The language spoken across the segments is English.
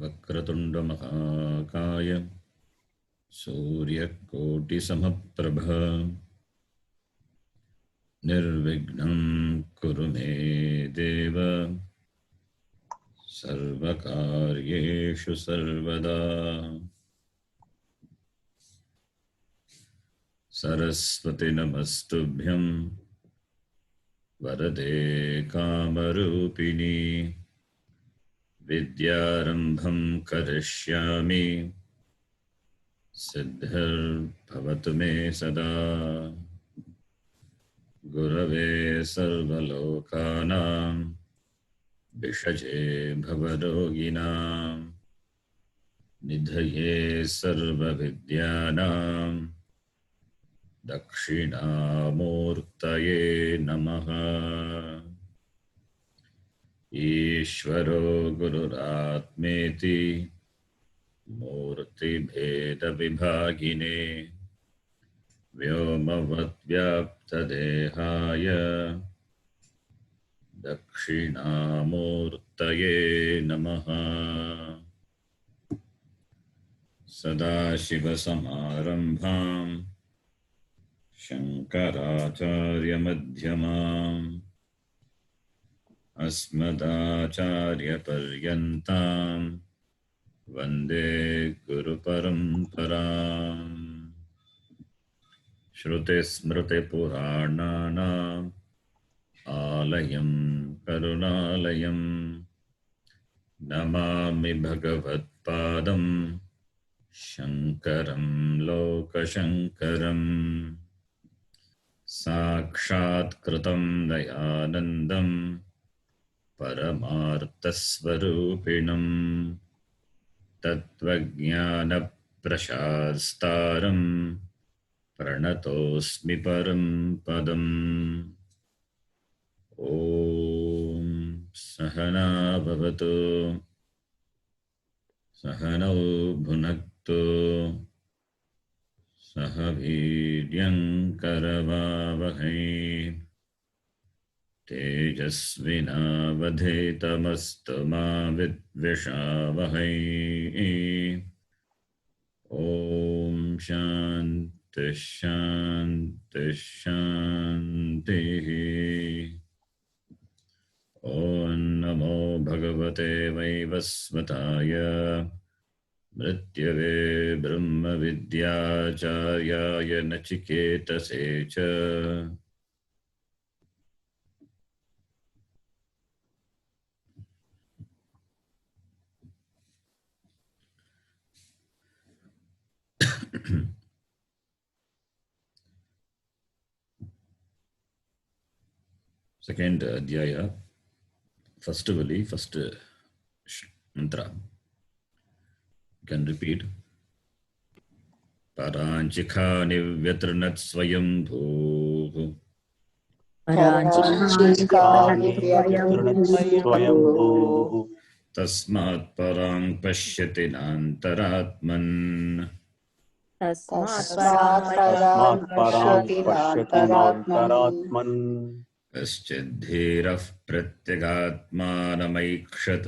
वक्रतुंड महाकाय सूर्यकोटिसमप्रभ निर्विघ्नं कुरु मे देव सर्वकार्येषु सर्वदा। सरस्वती नमस्तुभ्यं वरदे कामरूपिणी विद्यारंभं करिष्यामि सिद्धिर्भवतु मे सदा। गुरवे सर्वलोकानां विषजे भवरोगिणां निधये सर्वविद्यानां दक्षिणामूर्तये नमः। ईश्वरो गुरुरात्मेति मूर्तिभेदविभागिने व्योमवद्व्याप्तदेहाय दक्षिणामूर्तये नमः। सदाशिवसमारम्भां शङ्कराचार्यमध्यमाम् अस्मदाचार्यपर्यन्तां वन्दे गुरुपरम्पराम्। श्रुतिस्मृतिपुराणानाम् आलयं करुणालयं नमामि भगवत्पादं शङ्करं लोकशङ्करम्। साक्षात्कृतं दयानन्दं परमार्थस्वरूपिणं तत्त्वज्ञानप्रशास्तारं प्रणतोऽस्मि परं पदम्। ॐ सहना भवतु सहनौ भुनक्तु सह वीर्यं करवावहै तेजस्विनावधेतमस्तु मा विद्विषावहै। ॐ शान्ति शान्ति शान्तिः। ॐ नमो भगवते वैवस्वताय मृत्यवे ब्रह्मविद्याचार्याय नचिकेतसे च। Second adhyaya, first vali, first mantra. You can repeat. Paranchikha nivyatranat swayambhuh tasmat parang pashyati nantaratman kaschidhirah pratyagatmanamaikshat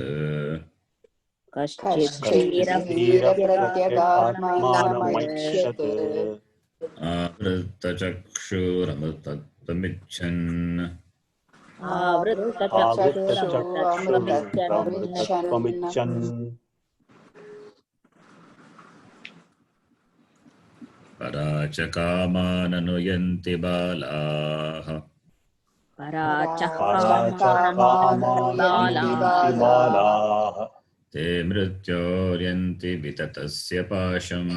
आवृतचक्षुरमृतत्वमिच्छन् पराचकामाननुयन्ति बालाः ते मृत्योर्यन्ति विततस्य पाशम्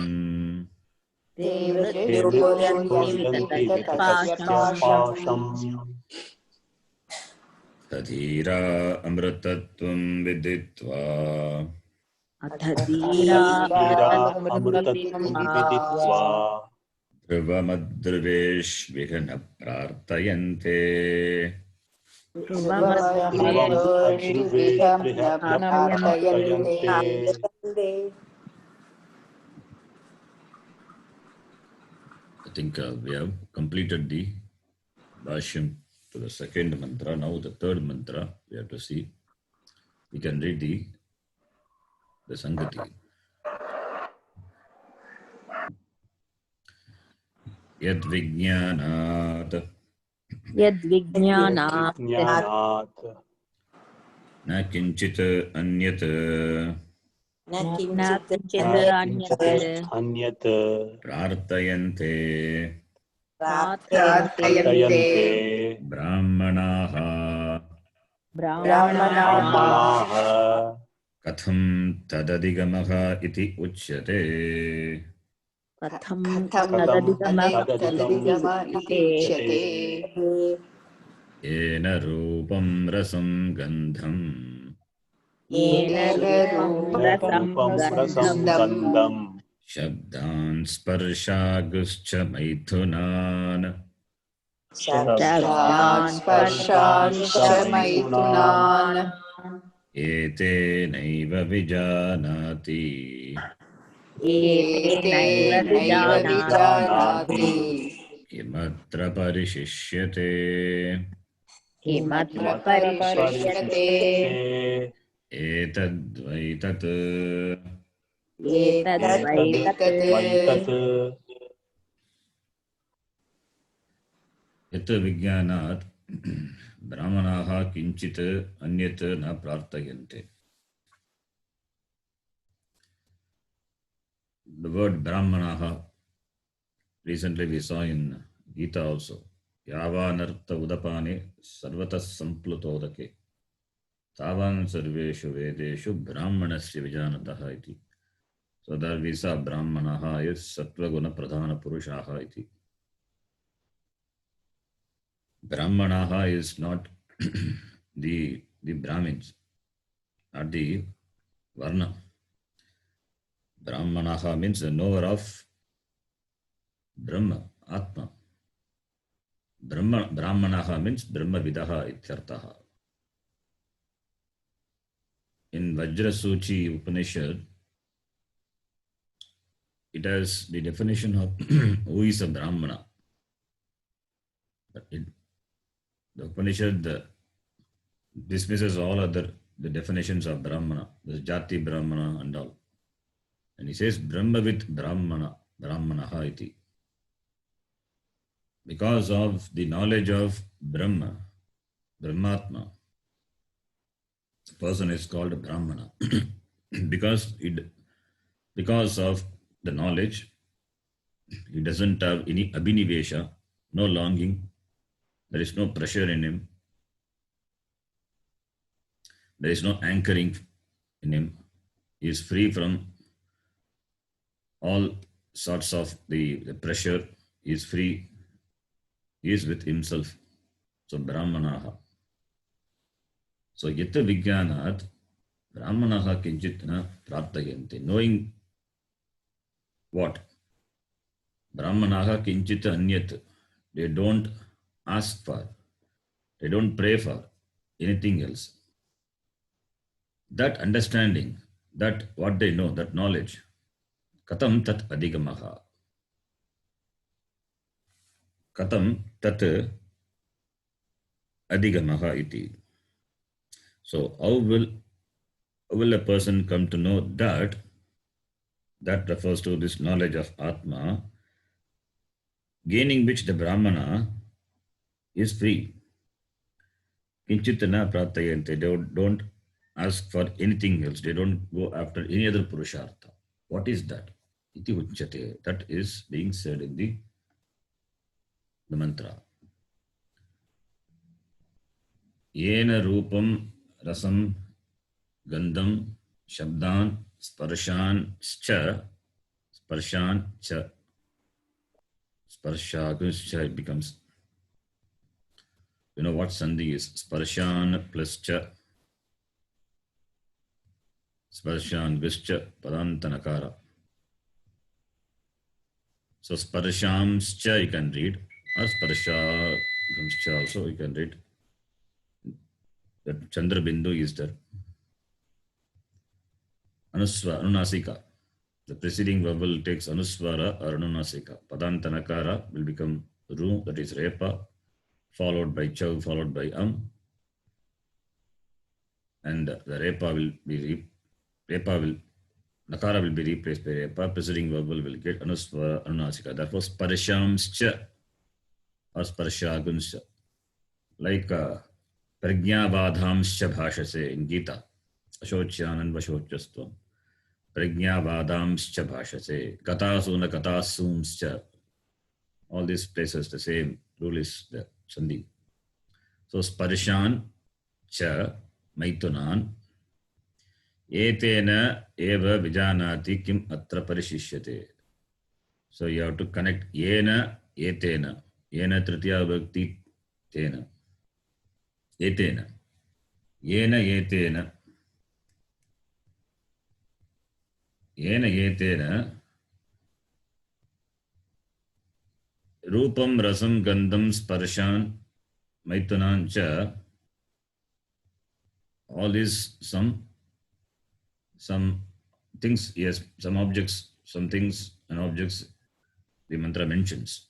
तधीरा अमृतत्वं विदित्वा ध्रुवमध्रुवेष्विह न प्रार्थयन्ते I think we have completed the Bhashyam to the second mantra. Now the third mantra we have to see. We can read the the Sangati. Yad Vijnanat यद्विज्ञानात् न किंचित अन्यत न न किञ्चित् किञ्चित् अन्यत् प्रार्थयन्ते प्रार्थयन्ते ब्राह्मणाः ब्राह्मणाः कथं तदधिगमः इति उच्यते. कथं तदधिगमः तदधिगमः इति उच्यते येन रूपं रसं गन्धं येन रूपं रसं गन्धं शब्दान् स्पर्शागुश्च मैथुनान् शब्दान् स्पर्शांश्च मैथुनान् एतेनैव विजानाति एतेनैव विजानाति किमत्र परिशिष्यते. किमत्र परिशिष्यते एतद्वै तत् एतद्वैतत् यत् विज्ञानात् ब्राह्मणाः किञ्चित् अन्यत् न प्रार्थयन्ते. The word brahmanaha, recently we saw in Gita also. Yavanartha udapane sarvatas samplutodake tavan sarveshu vedeshu brahmanasya vijanataha iti. So that we saw brahmanaha is sattva guna pradhana purushaha iti. Brahmanaha is not the Brahmins, not the Varna. Brahmanaha means the knower of Brahma, Atma. Brahmanaha means Brahma Vidaha ityartaha. In Vajrasuchi Upanishad, it has the definition of who is a Brahmana. The Upanishad dismisses all other the definitions of Brahmana, the Jati Brahmana and all. And he says Brahmavit Brahmanaha iti. Because of the knowledge of Brahma, Brahmatma, the person is called a Brahmana. because of the knowledge, he doesn't have any abhinivesha, no longing, there is no pressure in him, there is no anchoring in him. He is free from all sorts of the pressure. He is free. He is with himself. So Brahmanaha. So Yata Vijnanat Brahmanaha Kinchitna Prarthayante. Knowing what? Brahmanaha Kinchit Anyat. They don't ask for, they don't pray for anything else. That understanding, that what they know, that knowledge, Katam tat adhigamaha. Katam tat adhigamaha iti. So how will a person come to know that? That refers to this knowledge of Atma, gaining which the Brahmana is free. Kinchitana pratayante. They don't ask for anything else. They don't go after any other purushartha. What is that? Iti uchyate. That is being said in the mantra. Yena rupam rasam gandham shabdan sparshan cha sparshaguncha, it becomes, you know what sandhi is? Sparshan plus cha, sparshan guscha padantanakara. So sparshamscha you can read, or sparshagamscha also you can read. That Chandra Bindu is there. Anunasika. The preceding vowel takes Anuswara or Anunasika. Padantanakara will become Ru, that is Repa, followed by Chav, followed by And the Repa will Nakara will be replaced by Repa, preceding verbal will get Anuswara, Anunasika. Therefore, Sparshamscha or Sparshagunscha. Like Pragyavadhamscha bhashase in Gita. Ashocyanand Vashochastvam. Pragyavadhamscha bhashase. Katasuna Katasumscha. All these places, the same rule is there. Sandhi. So, Sparshan cha Maitunan. Etena eva vijanati kim atra parishishyate. So you have to connect yena etena. Yena tritiya vibhakti tena. Etena. Yena etena. Yena etena. Rupam rasam gandham sparshan maitunan cha. All is some things, yes, some objects, some things and objects the mantra mentions.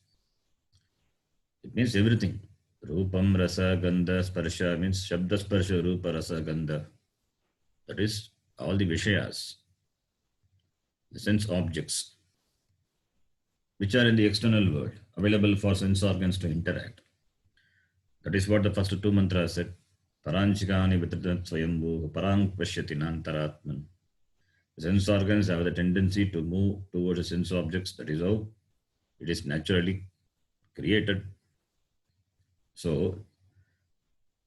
It means everything. Rupam, rasa, gandha, sparsha means shabda, sparsha, rupa, rasa, gandha. That is all the vishayas, the sense objects, which are in the external world, available for sense organs to interact. That is what the first two mantras said. Paranchikani vitritat swayambhu, parang pashyati nantaratman. The sense organs have the tendency to move towards the sense objects. That is how it is naturally created. So,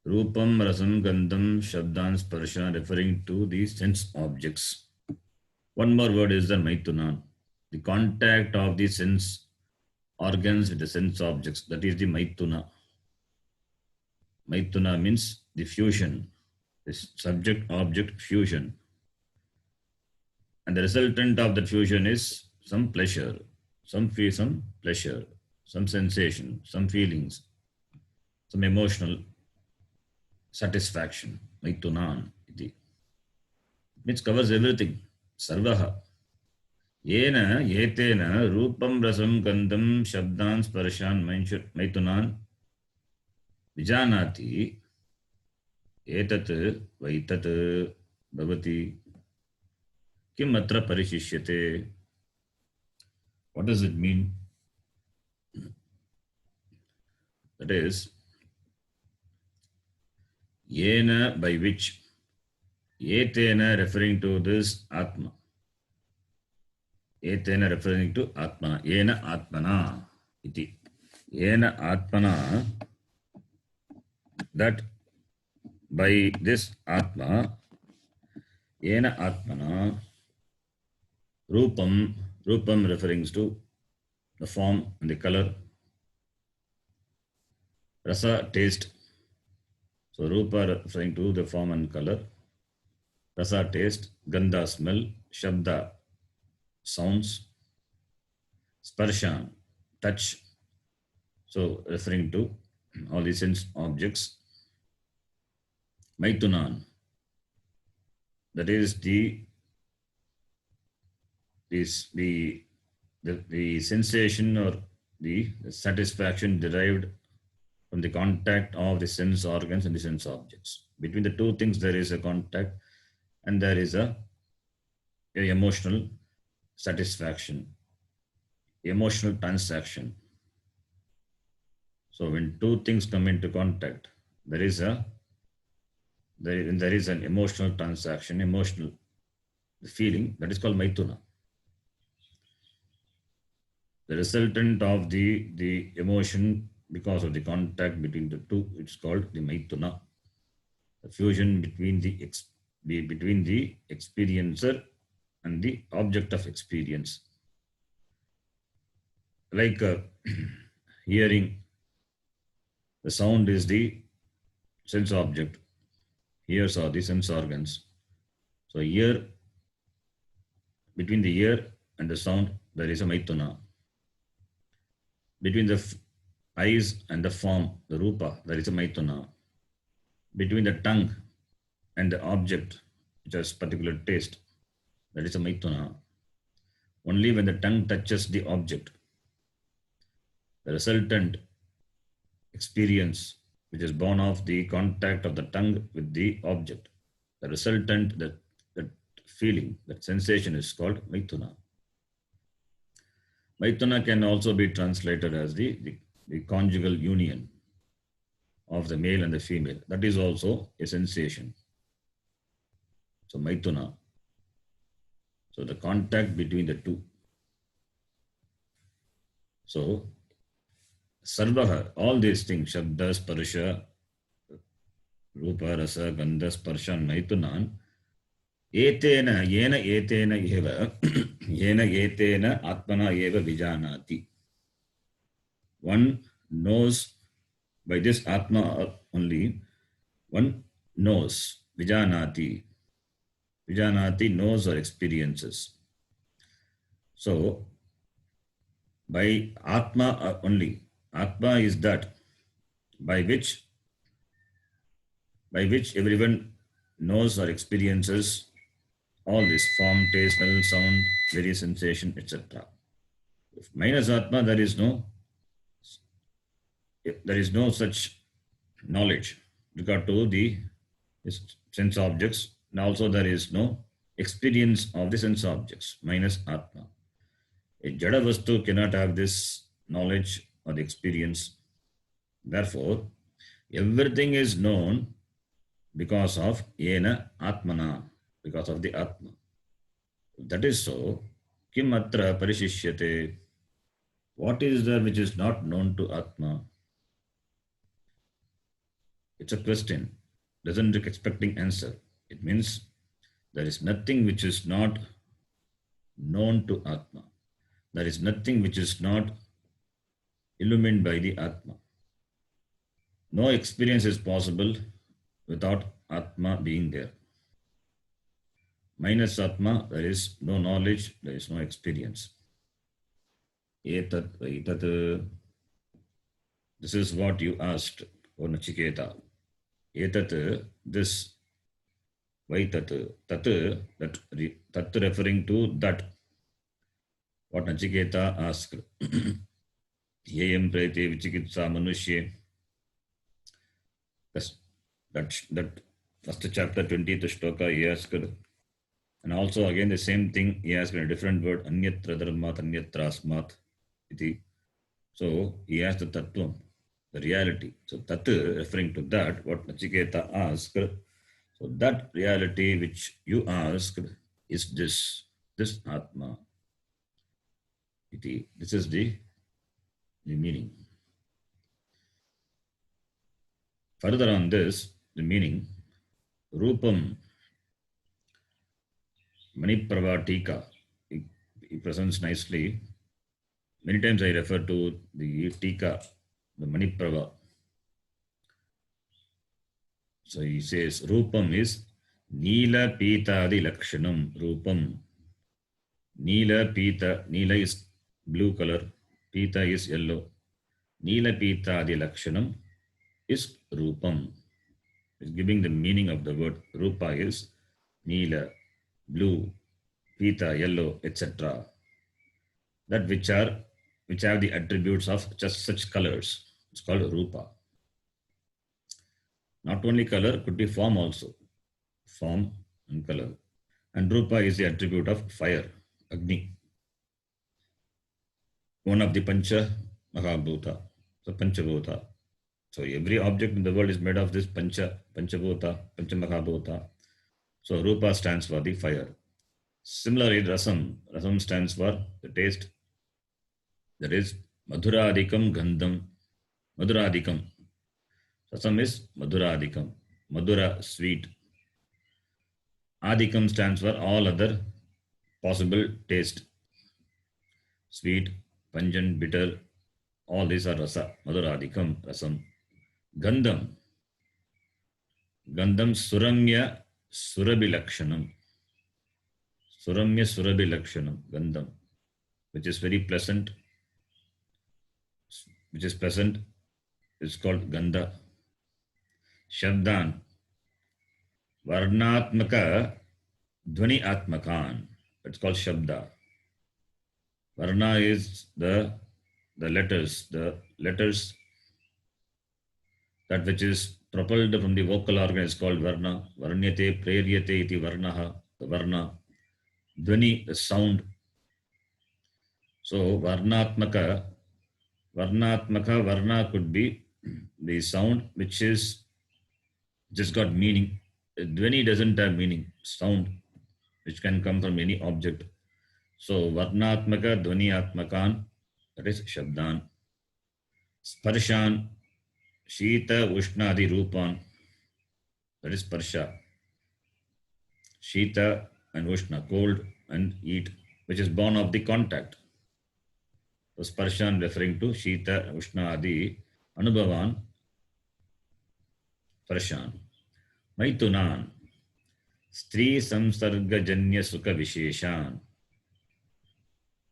Rupam, Rasam, Gandham, Shabdan, Sparsha, referring to the sense objects. One more word is the Maitunan, the contact of the sense organs with the sense objects. That is the Maituna. Maituna means the fusion, this subject-object fusion. And the resultant of that fusion is some pleasure, some pleasure, some sensation, some feelings, some emotional satisfaction. Maitunan. It means covers everything. Sarvaha. Yena, yetena, rupam, rasam, gandham, shabdan, sparshan, maitunan, vijanati, etat, vaitat, bhavati, kim atra parishishyate. What does it mean? That is, yena, by which, yetena referring to this Atma. Etena referring to Atma. Yena Atmana iti. Yena Atmana, that by this Atma, Yena Atmana, Rupam, Rupam referring to the form and the color, Rasa, taste. So Rupa referring to the form and color, Rasa, taste, Gandha, smell, Shabda, sounds, Sparshan, touch. So referring to all the sense objects. Maitunan, that is the sensation or the satisfaction derived from the contact of the sense organs and the sense objects. Between the two things there is a contact and there is a emotional satisfaction, emotional transaction. So when two things come into contact, there is an emotional transaction, emotional feeling, that is called Maituna. The resultant of the emotion because of the contact between the two, it's called the Maituna. The fusion between the experiencer and the object of experience. Like hearing, the sound is the sense object. Ears are the sense organs. So ear, between the ear and the sound, there is a Maituna. Between the eyes and the form, the Rupa, there is a Maituna. Between the tongue and the object, which has particular taste, that is a Maituna. Only when the tongue touches the object, the resultant experience, which is born of the contact of the tongue with the object, the resultant, that feeling, that sensation is called Maithuna. Maithuna can also be translated as the conjugal union of the male and the female. That is also a sensation. So Maithuna. So the contact between the two. So Sarvaha, all these things, Shabda, Sparsha, Rupa, Rasa, Gandha, Sparsha, Maithunan, Etena, Yena Etena Eva, Yena Etena Atmana Eva Vijanati. One knows by this Atma only, one knows, Vijanati. Vijanati knows or experiences. So, by Atma only, Atma is that by which everyone knows or experiences all this form, taste, smell, sound, various sensation, etc. If minus Atma, there is no such knowledge regard to the sense objects, and also there is no experience of the sense objects, minus Atma. A Jada Vastu cannot have this knowledge or the experience. Therefore, everything is known because of Yena Atmana, because of the Atma. If that is so, Kim Atra Parishishyate? What is there which is not known to Atma? It's a question, doesn't expecting answer. It means there is nothing which is not known to Atma. There is nothing which is not illumined by the Atma. No experience is possible without Atma being there. Minus Atma, there is no knowledge, there is no experience. Etat, this is what you asked, O Nachiketa. Etat, this, Vaitat, tat referring to that. What Nachiketa asked. Yayam prete vichikitsa manushye. That first chapter 20th shloka he asked. And also again the same thing he asked in a different word. Anyatra dharmat, anyatra asmat. So he asked the tattvam, the reality. So tat referring to that, what Nachiketa asked. So that reality which you asked is this Atma. This is the meaning. Further on this, the meaning, Rupam, Maniprava Tika, it presents nicely. Many times I refer to the Tika, the Maniprava. So he says, Rupam is Neela Pitadi Lakshanam. Rupam. Neela Pita, Neela is blue color, Pita is yellow. Neela Pitadi Lakshanam is Rupam. It's giving the meaning of the word. Rupa is Neela, blue, Pita, yellow, etc. That which have the attributes of just such colors. It's called Rupa. Not only color, could be form also. Form and color. And Rupa is the attribute of fire, Agni. One of the Pancha Mahabhuta, so Panchabhuta. So every object in the world is made of this Panchabhuta, Panchamahabhuta. So Rupa stands for the fire. Similarly, Rasam stands for the taste. That is Madhuradikam Gandham. Madhuradikam. Rasam is Madhuradikam. Madhura, sweet. Adikam stands for all other possible taste. Sweet, pungent, bitter, all these are rasa. Madhuradikam, rasam. Gandham. Gandham Suramya Surabhilakshanam. Suramya Surabhilakshanam. Gandham. Which is very pleasant. Which is pleasant. It's called Gandha. Shabdan. Varnatmaka Dhvani Atmakan. It's called Shabda. Varna is the letters. The letters that which is propelled from the vocal organ is called Varna. Varnyate Preryate iti Varnaha. The Varna. Dhvani, the sound. So Varnatmaka, Varna could be the sound which is just got meaning. Dhvani doesn't have meaning. Sound which can come from any object. So Varnatmaka, Dhvaniatmakan, that is Shabdan. Sparshan, Shita, Ushnadi, Rupan, that is Sparsha. Shita and Ushna, cold and heat, which is born of the contact. So Sparshan referring to Shita, Ushna, Adi, Anubhavan, Sparshan. Maitunan, Stri Samsarga Janya Sukha Visheshan.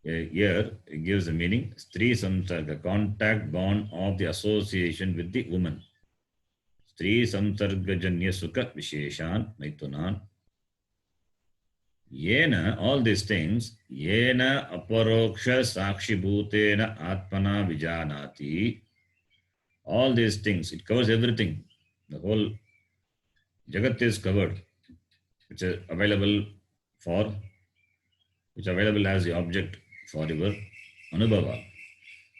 Here it gives the meaning Stri Samsarga, contact bond of the association with the woman. Stri Samsarga Janya Sukha Visheshan, Maitunan. Yena, all these things, Yena Aparoksha Sakshi Bhutena Atmana Vijanati. All these things, it covers everything. The whole Jagat is covered, which is available as the object for your Anubhava.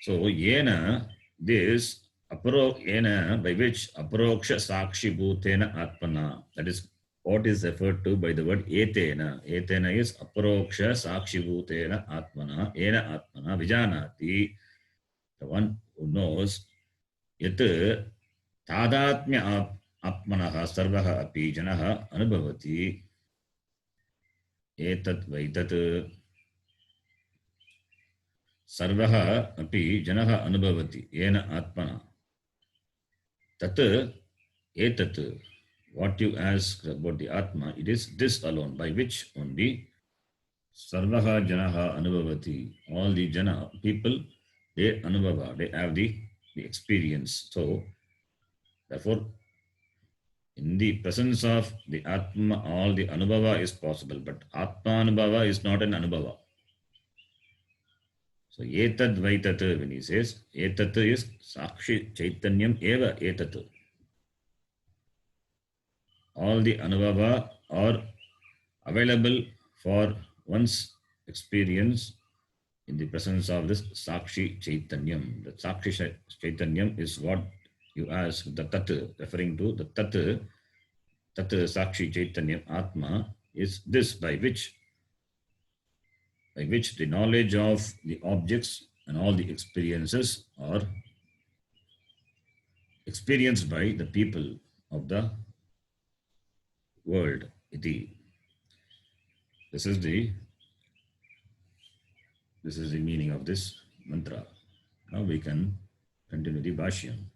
So, Yena, this Yena, by which Aparoksha Sakshi Bhutena Atmana, that is what is referred to by the word Etena. Etena is Aparoksha Sakshi Bhutena Atmana, Ena Atmana, Vijanati, the one who knows, Yat Tadatmya Atmanaha Sarvaha Api Janaha Anubhavati, Etat Vaitat Sarvaha Api Janaha Anubhavati, Ena Atmana. Tat Etat. What you ask about the Atma, it is this alone, by which only Sarvaha Janaha Anubhavati, all the Jana people, they Anubhava, they have the experience. So, therefore, in the presence of the Atma, all the Anubhava is possible, but Atma Anubhava is not an Anubhava. So, Etad Vaitat, when he says, Etat is Sakshi Chaitanyam Eva Etat. All the Anubhava are available for one's experience in the presence of this Sakshi Chaitanyam. The Sakshi Chaitanyam is what you ask, the Tat, referring to the Tat Sakshi Chaitanyam Atma is this by which the knowledge of the objects and all the experiences are experienced by the people of the world. Iti. This is the meaning of this mantra. Now we can continue the Bhashyam.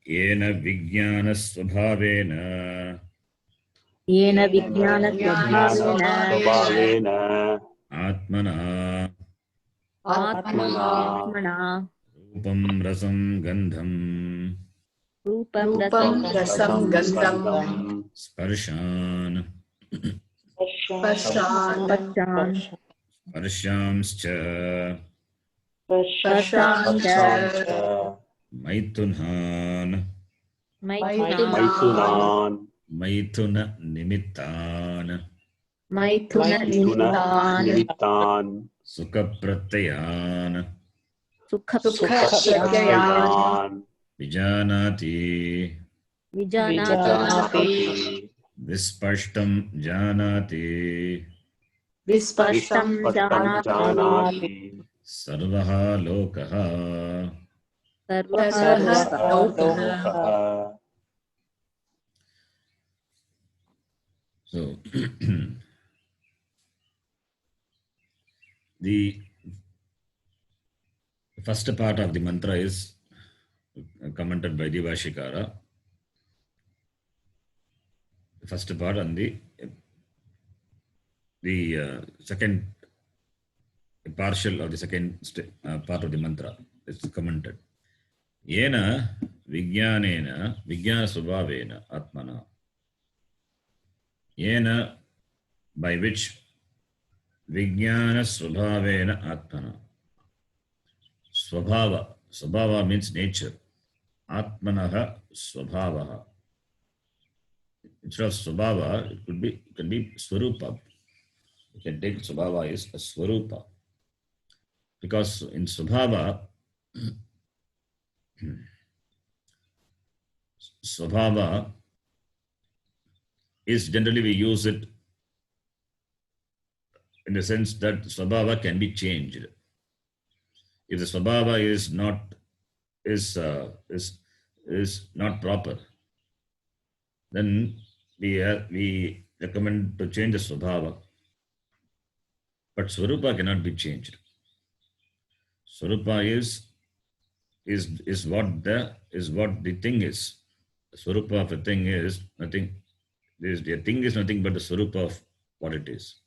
Yena Vijnana Svabhavena Atmana Rupam Rasam Gandham Sparshan Sparshamscha Maithunhan Maithuna Nimittan Sukha Pratyayan Vijanati Vispashtam Janati Sarvaha Lokaha. So, the first part of the mantra is commented by the Vashikara. The first part and the second partial of the second part of the mantra is commented. Yena Vijnanena Vijnana Svabhavena Atmana. Yena, by which Vijnana Svabhavena Atmana. Svabhava means nature. Atmanaha Svabhavaha. instead of Swabhava, it can be Swarupa. You can take Swabhava is a Swarupa. Because in Swabhava, Swabhava is generally we use it in the sense that Swabhava can be changed. If the Swabhava is not proper, then we recommend to change the Swabhava. But Swarupa cannot be changed. Swarupa is what the thing is. The Swarupa of a thing is nothing. The thing is nothing but the Swarupa of what it is.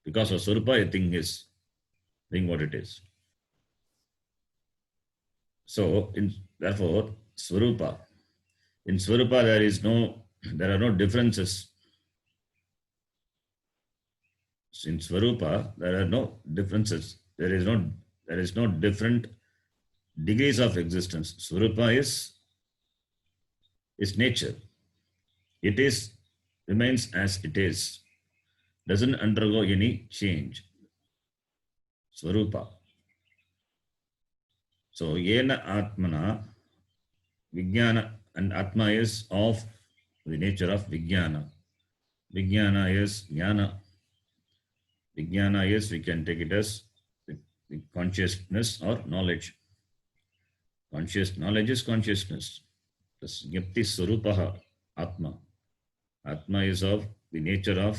Because of Swarupa, a thing is being what it is. So, therefore, Swarupa. In Swarupa, there are no differences. In Swarupa, there are no differences. There is no different degrees of existence. Swarupa is nature. It remains as it is. Doesn't undergo any change. Swarupa. So, Yena Atmana, Vijnana, and Atma is of the nature of Vijnana. Vijnana is Jnana. Vijnana is, we can take it as the consciousness or knowledge. Knowledge is consciousness. Thus, Jnapti Swarupaha Atma. Atma is of the nature of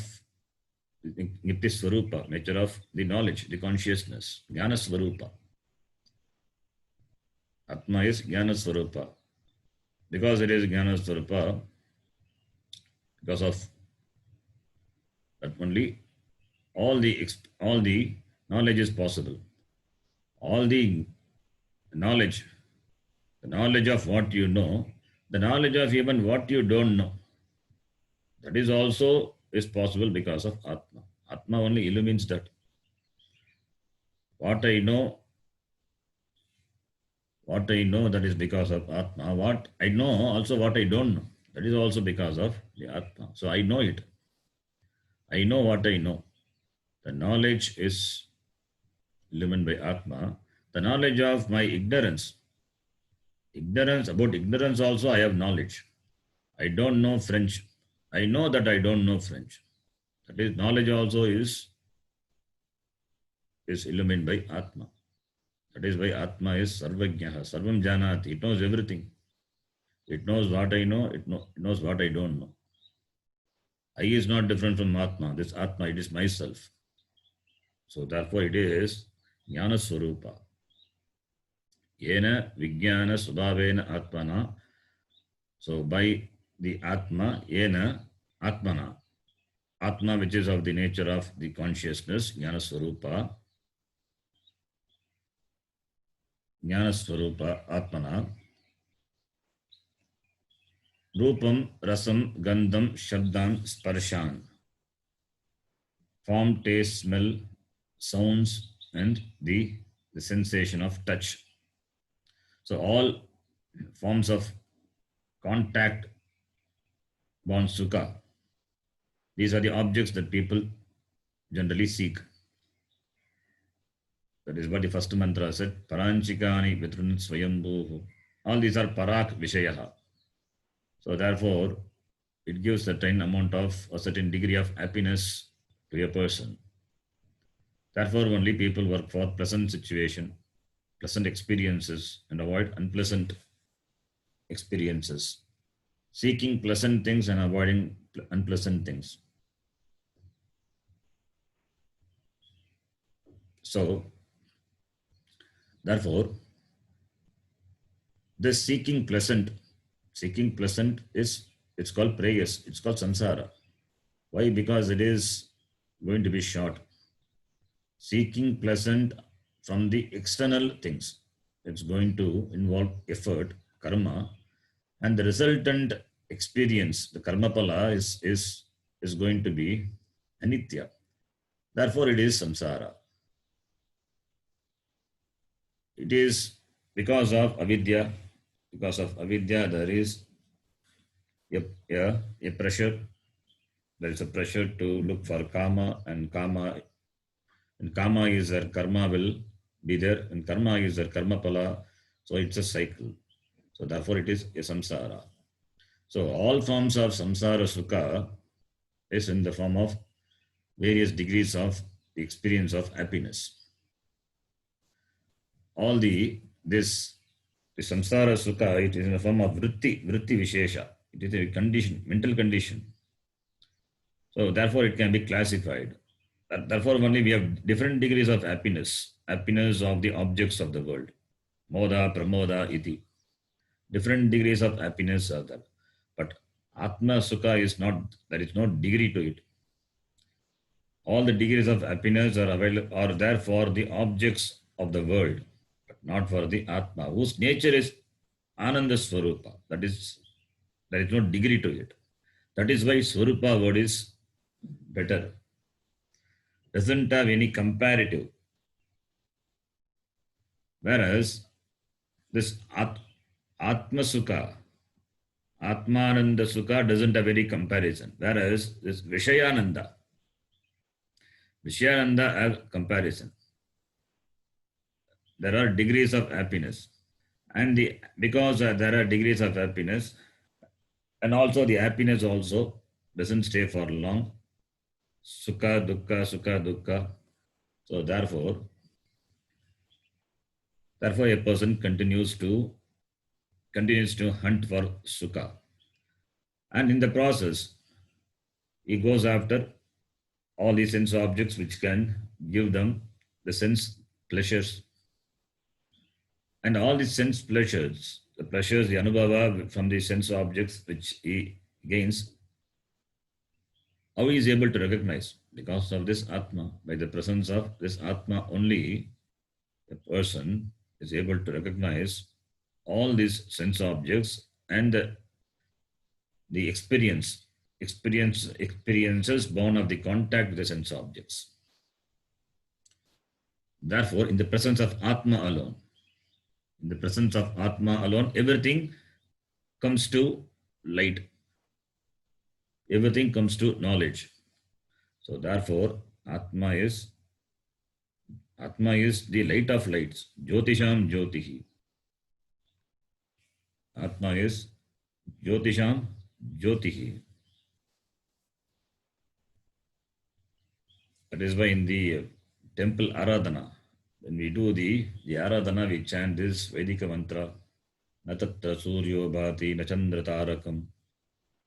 Jnapti Swarupa, nature of the knowledge, the consciousness. Jnana Swarupa. Atma is Jnana Swarupa. Because it is Jnana Swarupa, because of that only all the knowledge is possible. All the knowledge of what you know, the knowledge of even what you don't know, that is also is possible because of Atma. Atma only illumines that. What I know, that is because of Atma. What I know, also what I don't know, that is also because of the Atma. So I know it. I know what I know. The knowledge is illumined by Atma. The knowledge of my ignorance. About ignorance also I have knowledge. I don't know French. I know that I don't know French. That is, knowledge also is illumined by Atma. That is why Atma is Sarvajnaha. Sarvam Janati. It knows everything. It knows what I know. It knows what I don't know. I is not different from Atma. This Atma, it is myself. So therefore it is Jnana Swarupa. Yena Vijnana Swabhavena Atmana. So by the Atma, Yena Atmana. Atma, which is of the nature of the consciousness, Jnana Swarupa. Jnana Swarupa Atmana. Rupam, Rasam, Gandham, Shabdan, Sparshan. Form, taste, smell, sounds, and the sensation of touch. So all forms of contact born sukha. These are the objects that people generally seek. That is what the first mantra said. Paranchikani vitrun swayambhuhu. All these are parak vishayaha. So therefore, it gives a certain degree of happiness to a person. Therefore, only people work for pleasant situation, pleasant experiences, and avoid unpleasant experiences. Seeking pleasant things and avoiding unpleasant things. So, therefore, this seeking pleasant is, it's called preyas, it's called samsara. Why? Because it is going to be short. Seeking pleasant from the external things, it's going to involve effort, karma, and the resultant experience, the karma pala is going to be anitya. Therefore, it is samsara. It is because of avidya. Because of avidya, there is a pressure there is a pressure to look for karma, and karma is there, karma will be there, and karma is there, karma pala. So it's a cycle. So therefore it is a samsara. So all forms of samsara sukha is in the form of various degrees of the experience of happiness. All the samsara sukha, it is in the form of vritti vishesha. It is a condition, mental condition. So therefore it can be classified. Therefore only we have different degrees of happiness of the objects of the world. Moda, pramoda, iti. Different degrees of happiness are there. But Atma Sukha is not, there is no degree to it. All the degrees of happiness are there for the objects of the world, but not for the Atma, whose nature is Ananda Swarupa. That is, there is no degree to it. That is why Swarupa word is better. Doesn't have any comparative. Whereas this Atma Sukha, Atmananda Sukha doesn't have any comparison. Whereas this Vishayananda have comparison. There are degrees of happiness. And because there are degrees of happiness, and also the happiness also doesn't stay for long. Sukha, dukkha. So therefore a person continues to hunt for sukha. And in the process, he goes after all these sense objects which can give them the sense pleasures. And all these sense pleasures, the anubhava from the sense objects which he gains, how he is able to recognize? Because of this Atma, by the presence of this Atma only, a person is able to recognize all these sense objects and the experiences born of the contact with the sense objects. Therefore, in the presence of Atma alone, everything comes to light. Everything comes to knowledge. So therefore, Atma is the light of lights. Jyotisham Jyotihi. Atma is Jyotisham Jyotihi. That is why in the temple Aradhana, when we do the Aradhana, we chant this Vedika mantra. Natatta Suryo Bhati Nachandra Tarakam.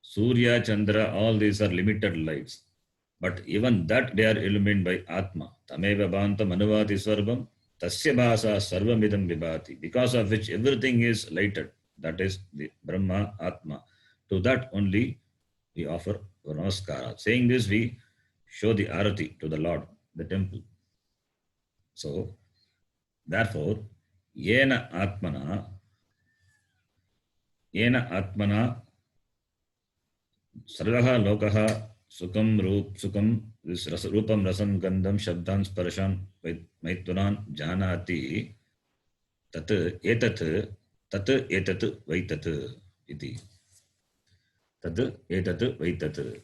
Surya, Chandra, all these are limited lights. But even that they are illumined by Atma. Tameva Bhanta Manuvati Sarvam. Tasya Bhasa Sarvamidam Vibhati. Because of which everything is lighted. That is the Brahma, Atma. To that only we offer Namaskara. Saying this, we show the arati to the Lord, the temple. So, therefore, Yena Atmana Sarvaha Lokaha Sukam this Rupam Rasam Gandham Shabdan Sparashan Maitunan Janati Tat Etat Vaitat Iti. Tat Etat Vaitat.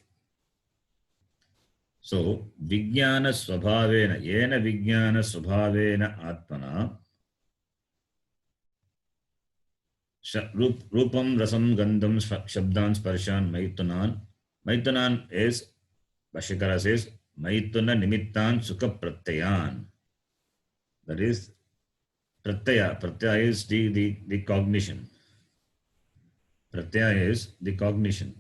So, Vijnana Swabhavena, Yena Vijnana Swabhavena Atmana Rupam Rasam Gandham Shabdan Sparshan Maitunan. Maitunan is, Bhashyakara says, Maituna Nimittan Sukha Pratyayan. That is Pratyaya. Pratyaya is the cognition. Pratyaya is the cognition.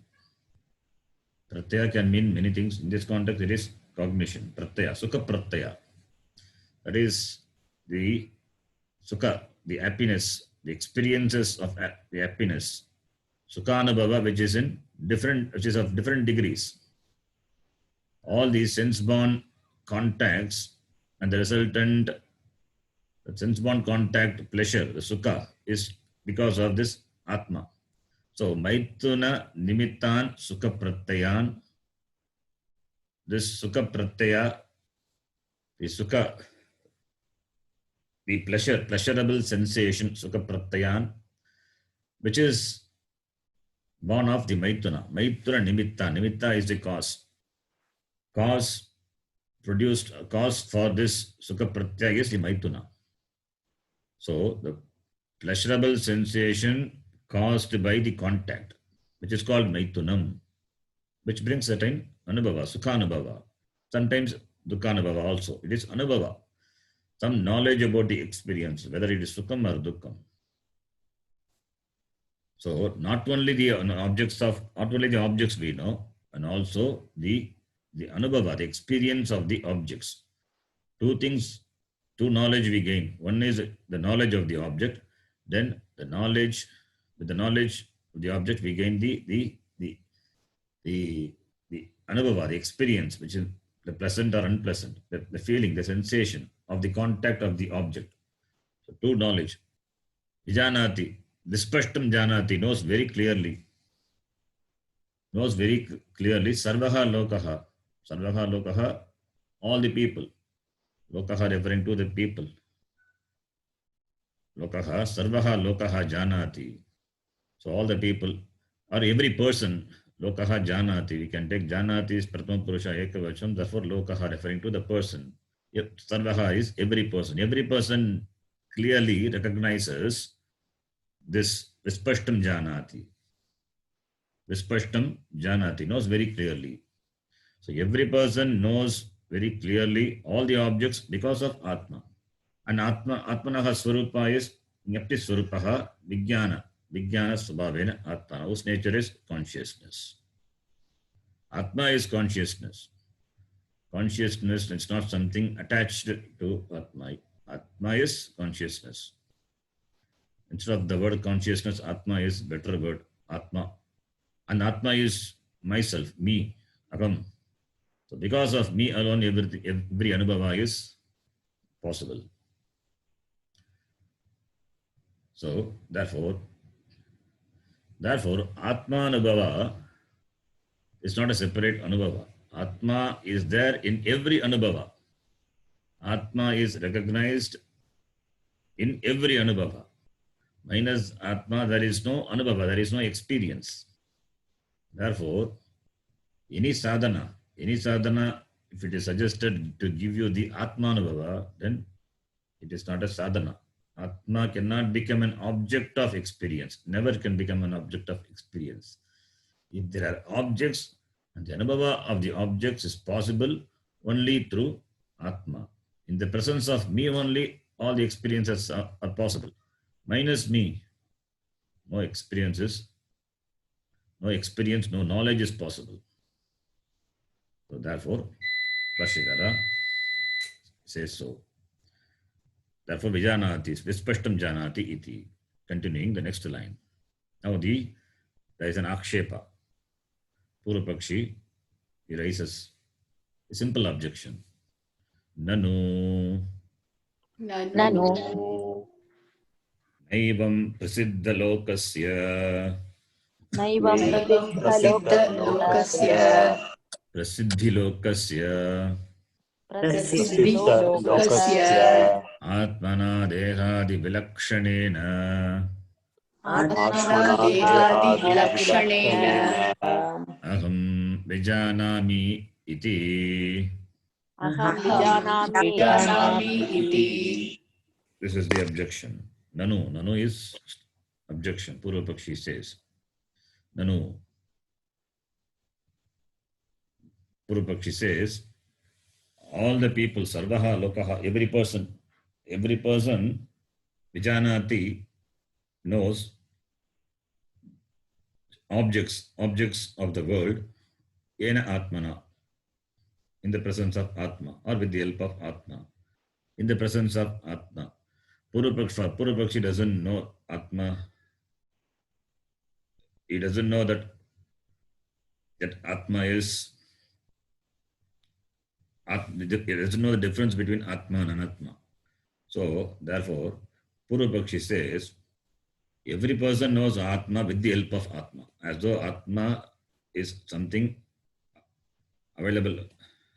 Pratyaya can mean many things. In this context, it is cognition. Pratyaya, Sukha Pratyaya. That is the Sukha, the happiness, the experiences of the happiness. Sukhanubhava, which is of different degrees. All these sense-born contacts and the resultant sense-born contact pleasure, the Sukha, is because of this Atma. So, Maituna Nimittan Sukha Pratyayan. This Sukha Pratyaya, the Sukha, the pleasurable sensation, Sukha Pratyayan, which is born of the Maituna. Maituna Nimitta. Nimitta is the cause. cause for this sukha pratyaya is the maituna. So the pleasurable sensation caused by the contact, which is called maitunam, which brings certain anubhava, sukhanubhava. Sometimes dukhanubhava also. It is anubhava, some knowledge about the experience, whether it is sukham or dukkham. So not only the objects we know, and also the anubhava, the experience of the objects. Two things, two knowledge we gain. One is the knowledge of the object, then with the knowledge of the object we gain the anubhava, the experience, which is the pleasant or unpleasant, the feeling, the sensation of the contact of the object. So two knowledge. Vijanati, Vispashtam Janati, knows very clearly, Sarvaha Lokaha, all the people. Lokaha referring to the people. Lokaha, Sarvaha Lokaha Janati. So all the people, or every person, Lokaha Janati. We can take Janati is Prathama Purusha Ekavacham, therefore Lokaha referring to the person. Sarvaha is every person. Every person clearly recognizes this Vispashtam Janati. Vispashtam Janati, knows very clearly. So every person knows very clearly all the objects because of Atma. And Atmanaha Swarupa is Nyapti Swarupaha Vijnana Swabhavena Atma, whose nature is consciousness. Atma is consciousness. Consciousness is not something attached to Atma. Atma is consciousness. Instead of the word consciousness, Atma is better word, Atma. And Atma is myself, me, Aham. So because of me alone, every anubhava is possible. So therefore, Atma anubhava is not a separate anubhava. Atma is there in every anubhava. Atma is recognized in every anubhava. Minus Atma, there is no anubhava, there is no experience. Therefore, any sadhana, if it is suggested to give you the Atma anubhava, then it is not a sadhana. Atma cannot become an object of experience, never can become an object of experience. If there are objects, and the anubhava of the objects is possible only through Atma. In the presence of me only, all the experiences are possible. Minus me, no experience, no knowledge is possible. So therefore, Bhashyakara says so. Therefore, Vijanati is Vispashtam Janati iti. Continuing the next line. Now there is an akshepa. Purvapakshi, he raises a simple objection. Nanu Naivam Prasiddha Lokasya Prasiddhi Lokasya Atmana Dehadi Vilakshanena Aham Vijanami iti. This is the objection. Nanu is objection. Purvapakshi says, Nanu. Purvapakshi says, all the people, Sarvaha Lokaha, every person, Vijanati, knows objects of the world, Ena Atmana, in the presence of Atma, or with the help of Atma, in the presence of Atma. Purvapakshi doesn't know Atma. He doesn't know that Atma is. He doesn't know the difference between Atma and Anatma. So therefore, Purvapakshi says, every person knows Atma with the help of Atma, as though Atma is something available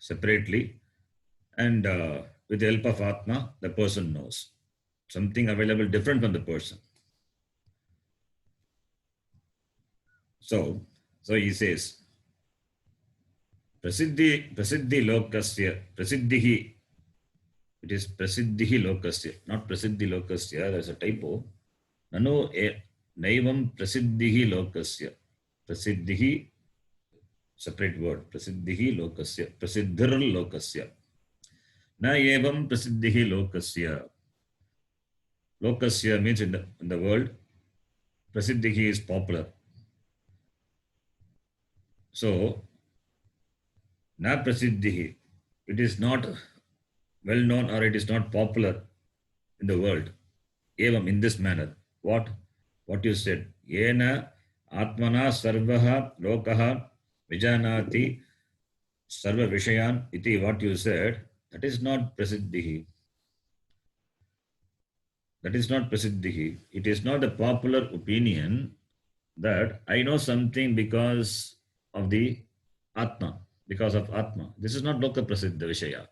separately, and with the help of Atma, the person knows something available different from the person. So he says, Prasiddhi lokasya. Prasiddhihi. It is prasiddhihi lokasya, not prasiddhi lokasya. There's a typo. Nanu naivam prasiddhihi lokasya. Prasiddhihi, separate word. Prasiddhihi lokasya. Prasiddhir lokasya. Na evam prasiddhihi lokasya. Lokasya means in the world. Prasiddhihi is popular. So, na prasiddhihi. It is not well known or it is not popular in the world. Evam, in this manner. What you said. Yena atmana sarvaha lokaha vijanati sarva vishayan iti, what you said, that is not prasiddhihi. That is not prasiddhihi. It is not a popular opinion that I know something because of the Atma, because of Atma. This is not loka prasiddha vishaya.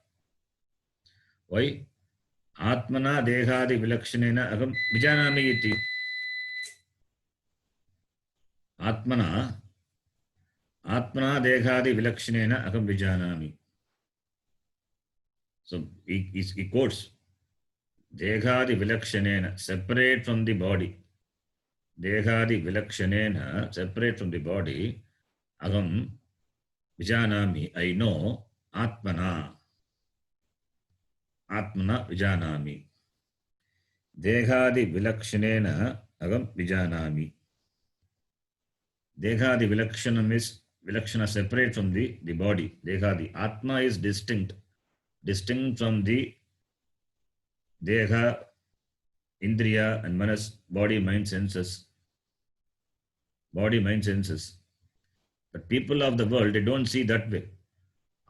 Why? Atmana dehadi vilakshanena aham vijanami iti. Atmana dehadi vilakshanena aham vijanami. So he quotes dehadi vilakshanena, separate from the body. Dehadi vilakshanena, separate from the body. Aham vijanami, I know. Atmana vijanami. Dehadi vilakshanena aham vijanami. Dehadi vilakshanam is vilakshana, separate from the body. Dehadi. Atma is distinct from the deha, indriya and manas, body, mind, senses. Body, mind, senses. But people of the world, they don't see that way.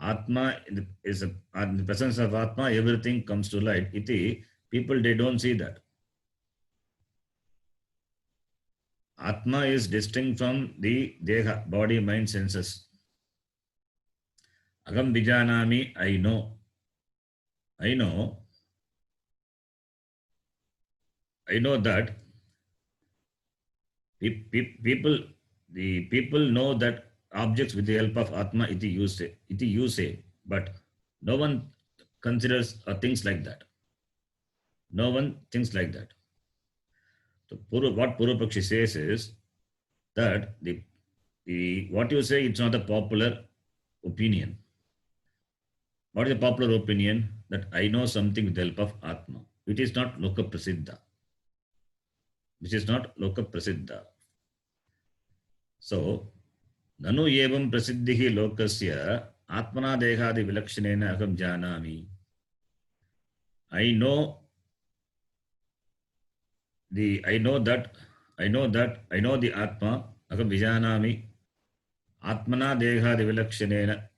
Atma is in the presence of Atma, everything comes to light. Iti, people, they don't see that. Atma is distinct from the deha, body, mind, senses. Agam vijanami, I know. I know that people know that objects with the help of Atma iti you say, but no one considers or thinks like that. No one thinks like that. So what Purvapakshi says is that the what you say, it's not a popular opinion. What is a popular opinion? That I know something with the help of Atma. It is not loka prasiddha. Which is not loka prasiddha. So, nanu evam prasiddhihi lokasya atmana dehadi vilakshanena aham janami. I know the Atma, aham vijanami. Atmana dehadi vilakshanena,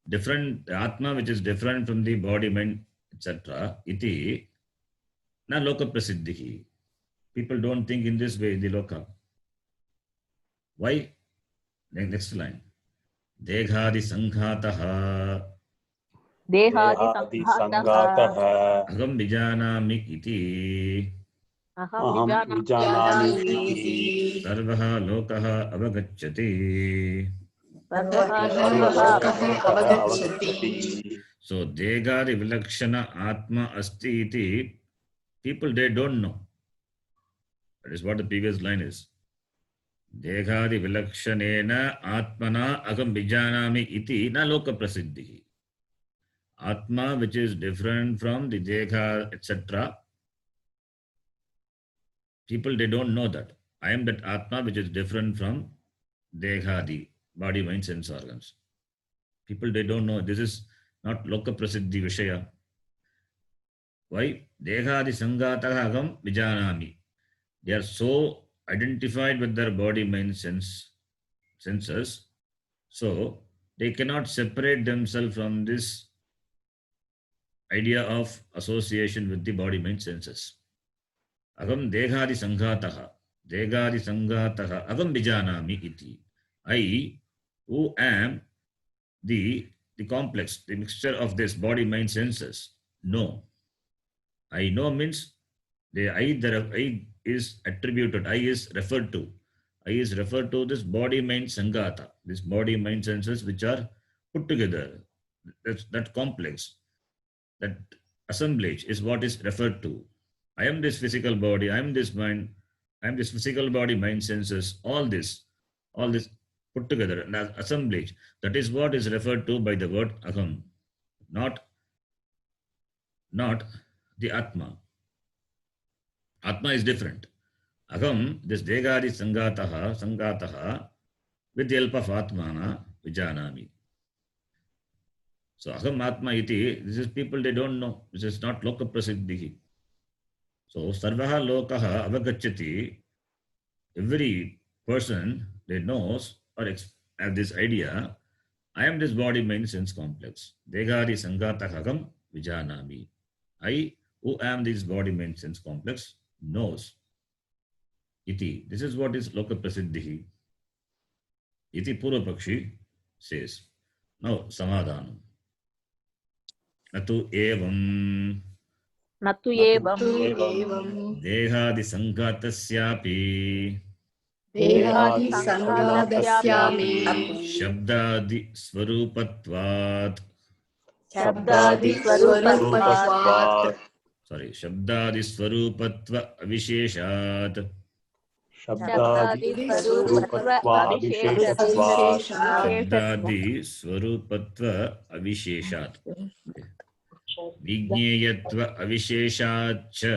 different Atma which is different from the body, mind, etc. Iti na loka prasiddhihi. People don't think in this way in the loka. Why? Next line. Deghadi sanghataha. Dehadi sanghataha. Aham vijanami iti. Aham Janami vijanami iti. Sarvaha lokaha avagacchati. Sarvaha lokah avagacchati. So, Deghadi vilakshana atma asti iti. People, they don't know. That is what the previous line is. Deghadi vilakshanena atmana agam vijanami iti na loka prasiddhihi. Atma which is different from the Degha, etc. People, they don't know that. I am that Atma which is different from Deghadi, body, mind, sense organs. People, they don't know. This is not loka prasiddhi vishaya. Why? Deghadi sangatah agam vijanami. They are so identified with their body, mind, senses. So, they cannot separate themselves from this idea of association with the body, mind, senses. Agam deghadi sanghataha. Deghadi sanghataha. Agam vijanami iti. I, who am the complex, the mixture of this body, mind, senses, know. I know means the I is attributed, I is referred to. I is referred to this body, mind, sanghata. This body, mind, senses which are put together, that complex, that assemblage is what is referred to. I am this physical body, I am this mind, I am this physical body, mind, senses, all this put together, an assemblage. That is what is referred to by the word aham, not the Atma. Atma is different. Aham, this Degadi Sangataha, with the help of Atmana, Vijanami. So Aham Atma iti, this is people they don't know. This is not Loka Prasiddhi. So Sarvaha Lokaha Avagachati, every person they knows or have this idea, I am this body mind sense complex. Degadi Sangatahagam Vijanami. I who am this body mind sense complex knows. Iti. This is what is Loka Prasiddhi. Iti Purvapakshi says. Now Samadhanam. Natu evam Natu evam Dehadi Sangatasyapi Dehadi sangadasyapi Shabdadi Swarupatvat. Shabdadi swarupatvat Sorry, Shabdadi Swarupatva Avisheshat. Shabdadi swarupatva avisheshat Shabdadi Swarupatva Avisheshat. Vigneyatva Avisheshacha.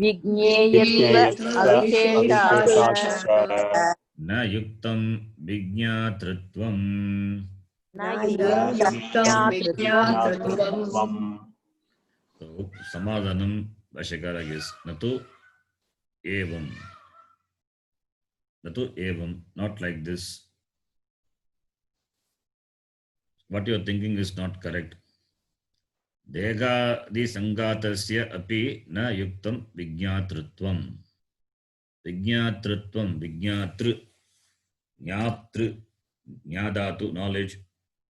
Vigneyatva avisheshat Na yuktam Vignyatrutvam. So, Samadhanam Vashakara is Natu evam. Natu evam, not like this. What you are thinking is not correct. Degadi Sangatasya api na yuktam Vignyatrutvam. Vignyatrutvam, Vignatru, Nyatru, Nyadatu, knowledge,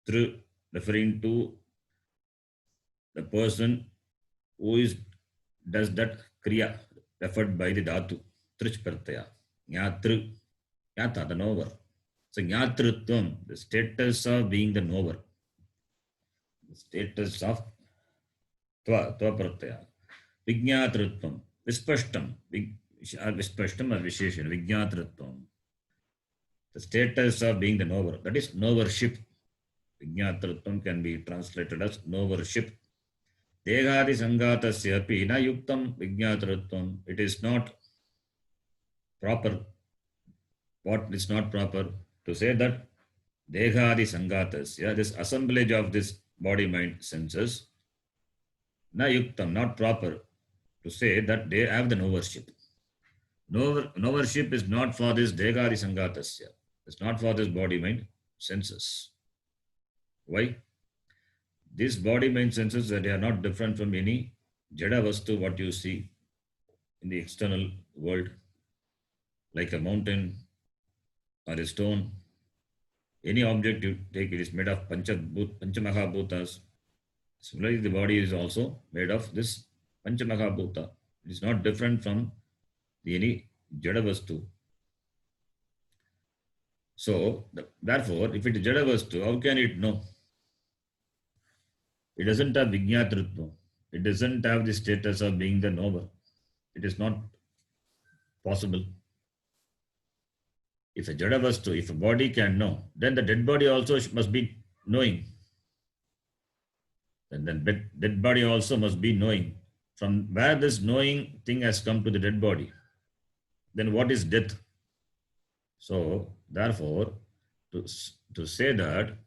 Tru, referring to the person who does that kriya referred by the dhatu, Trich Pratyaya. Nyatru, Nyata, the knower. So Nyatrutvam, the status of being the knower. The status of Tva Pratyaya. Vignyatrutvam, Vispashtam, Vispashtam or Visheshan, Vignyatrutvam. The status of being the knower, that is knowership. Vignyatrutvam can be translated as knowership. Degadi Sangatasya api na yuktam Vignyatrutvam. It is not proper. What is not proper? To say that Degadi Sangatasya, this assemblage of this body, mind, senses, na yuktam, not proper. To say that they have the knowership. Knowership is not for this Degadi Sangatasya. It's not for this body, mind, senses. Why? These body, mind, senses, they are not different from any Jada Vastu, what you see in the external world, like a mountain or a stone. Any object you take, it is made of Panchamahabhutas. Similarly, the body is also made of this Panchamahabhuta. It is not different from any Jada Vastu. So, therefore, if it is Jada Vastu, how can it know? It doesn't have Vignyatrutva. It doesn't have the status of being the knower. It is not possible. If a Jada Vastu, if a body can know, then the dead body also must be knowing. And then dead body also must be knowing. From where this knowing thing has come to the dead body, then what is death? So, therefore, to say that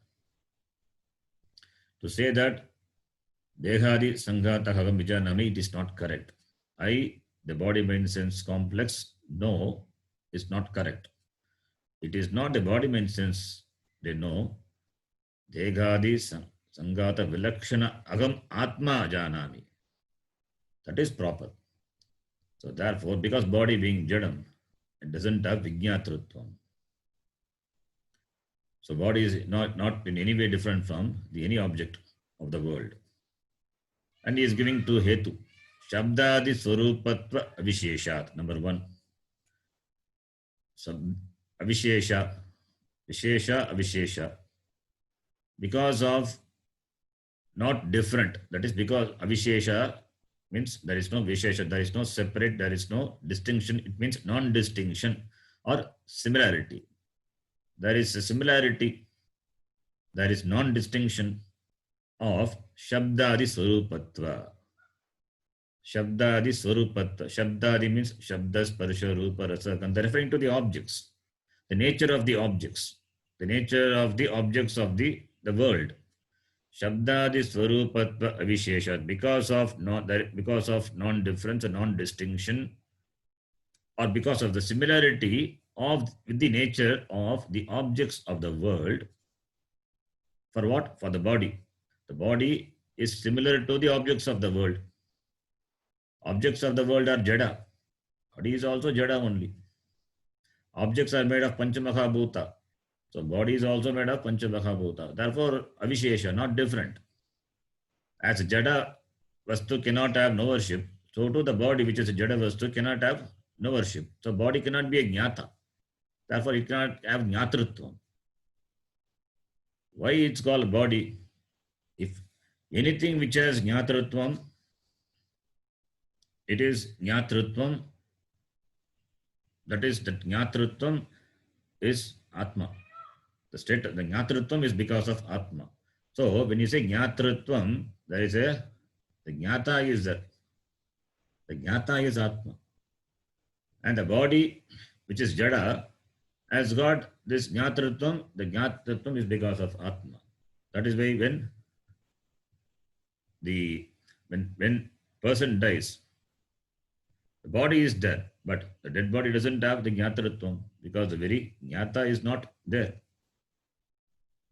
Dehadi Sangatahagam Vijanami, it is not correct. The body mind sense complex, no, is not correct. It is not the body mind sense, they know. Dehadi Sangata Vilakshana Agam Atma Janami. That is proper. So therefore, because body being Jadam, it doesn't have Vignyatrutvam. So body is not in any way different from any object of the world. And he is giving two hetu. Shabdadi Swarupatva Avisheshat, number 1. Avishesha, Vishesha, Avishesha. because of not different. That is because avishesha means there is no vishesha, there is no separate, there is no distinction. It means non-distinction or similarity. There is a similarity, there is non-distinction of Shabdadi Swarupatva. Shabdadi Swarupatva. Shabdadi means Shabda, Sparsha, Rupa, Rasa, Gandha, referring to the objects, the nature of the objects, the nature of the objects of the world. Shabdadi Swarupatva Avishesha, because of non-difference and non-distinction, or because of the similarity with the nature of the objects of the world. For what? For the body. The body is similar to the objects of the world. Objects of the world are jada. Body is also jada only. Objects are made of Panchamukha Bhuta. So body is also made of Panchamukha Bhuta. Therefore, avishesha, not different. As jada vastu cannot have knowership, so too the body, which is a jada vastu, cannot have knowership. So body cannot be a jnata. Therefore, it cannot have jnatrutvam. Why it's called body? If anything which has jnatrutvam, it is jnatrutvam. That is, that jnatrutvam is Atma. The state of the jnatrutvam is because of Atma. So when you say jnatrutvam, there is the jnata is there. The jnata is Atma. And the body, which is jada, has got this jnatrutvam. The jnatrutvam is because of Atma. That is why when person dies, the body is there, but the dead body doesn't have the jnatrutvam because the very jnata is not there.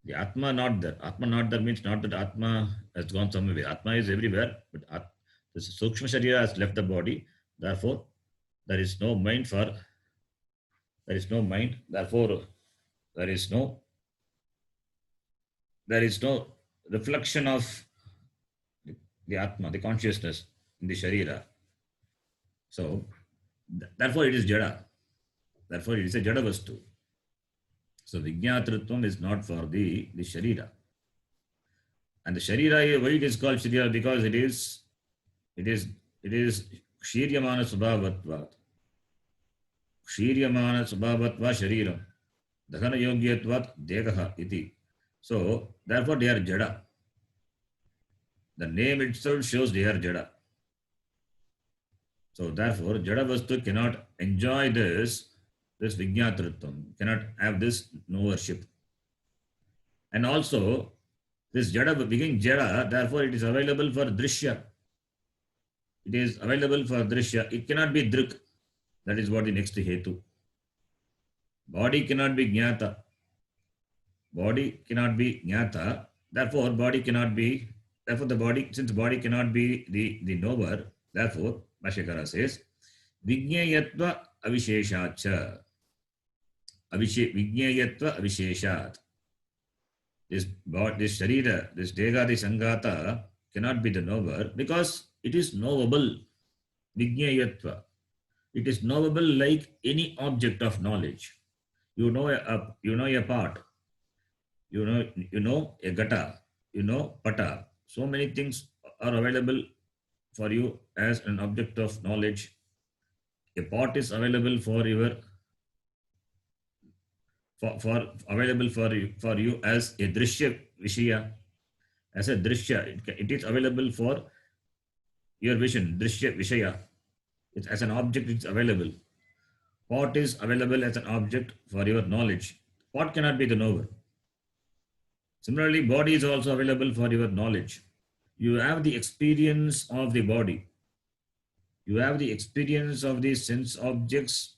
The Atma not there. Atma not there means not that Atma has gone somewhere. Atma is everywhere, but the Sukshma Sharira has left the body. Therefore, there is no mind. Therefore, there is no reflection of the Atma, the consciousness in the Sharira. So, therefore it is jada. Therefore it is a jada vastu. So vijñātrutvam is not for the Sharira. And the Sharira, why it is called Sharira? Because it is Kshiryamana Subhavatvat. Kshiryamana Subhavatva Shariram. Dahana Yogyatvat Degaha iti. So therefore they are jada. The name itself shows they are jada. So therefore, jada vastu cannot enjoy this vijñātrutvam, cannot have this knowership. And also, this jada, being jada, therefore it is available for drishya. It is available for drishya. It cannot be drik. That is what the next hetu. Body cannot be jnata. Body cannot be jnata. Therefore, the body, since body cannot be the knower, therefore, Bhashyakara says, Vijñayatva avisheshacha. Vijñayatva avisheshat. This Sharira, this Dega, this Sangata cannot be the knower because it is knowable. Vijñayatva. It is knowable like any object of knowledge. You know a part. You know a gata. You know pata. So many things are available for you as an object of knowledge. A pot is available for you as a drishya vishya. As a drishya, it is available for your vision. Drishya vishya. It's as an object, it's available. Pot is available as an object for your knowledge. Pot cannot be the knower. Similarly, body is also available for your knowledge. You have the experience of the body. You have the experience of the sense objects.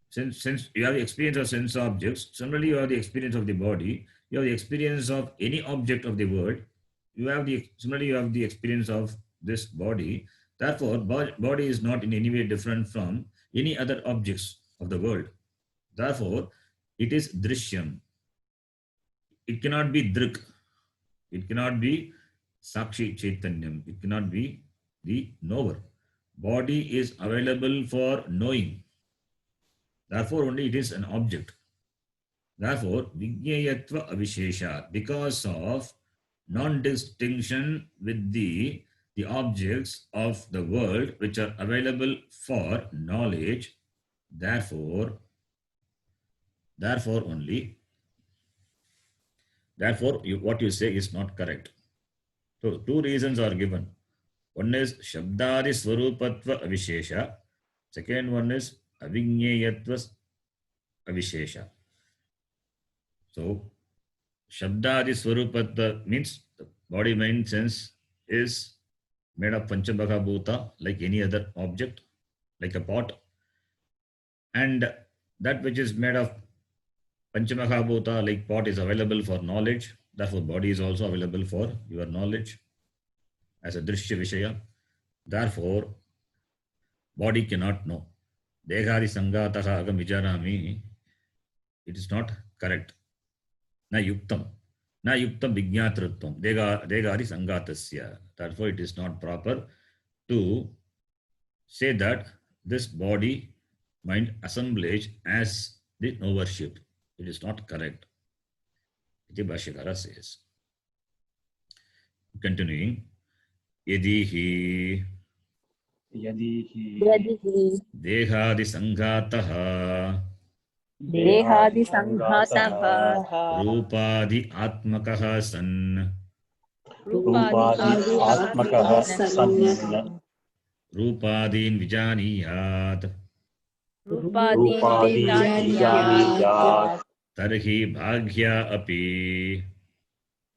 Since you have the experience of sense objects, similarly you have the experience of the body. You have the experience of any object of the world. Similarly you have the experience of this body. Therefore, body is not in any way different from any other objects of the world. Therefore, it is drishyam. It cannot be drik. It cannot be sakshi chaitanyam. It cannot be the knower. Body is available for knowing. Therefore, only it is an object. Therefore, Vigneyatva Avishesha, because of non-distinction with the objects of the world which are available for knowledge, therefore only, what you say is not correct. So two reasons are given. One is Shabdadi Swarupatva Avishesha. Second one is Avigneyatva Avishesha. So Shabdadi Swarupatva means the body, mind, sense is made of Panchabhaka Bhuta like any other object, like a pot. And that which is made of Panchamaka Bhuta like pot is available for knowledge. Therefore, body is also available for your knowledge as a Drishya Vishaya. Therefore, body cannot know. Dehari Sangataha Agam Vijarami, it is not correct. Na yuktam. Na yuktam Vignatratvam. Dehari Sangatasya. Therefore, it is not proper to say that this body mind assemblage as the knowership. It is not correct. Iti Bhashyakara says. Continuing. Yadihi Dehadi Sangataha Dehadi Sanghataha Rupadi Atmakaha San Rupadi Atmakaha San Rupadin Vijaniyat Rupadi Vijaniyat Tarhi Bhagya Api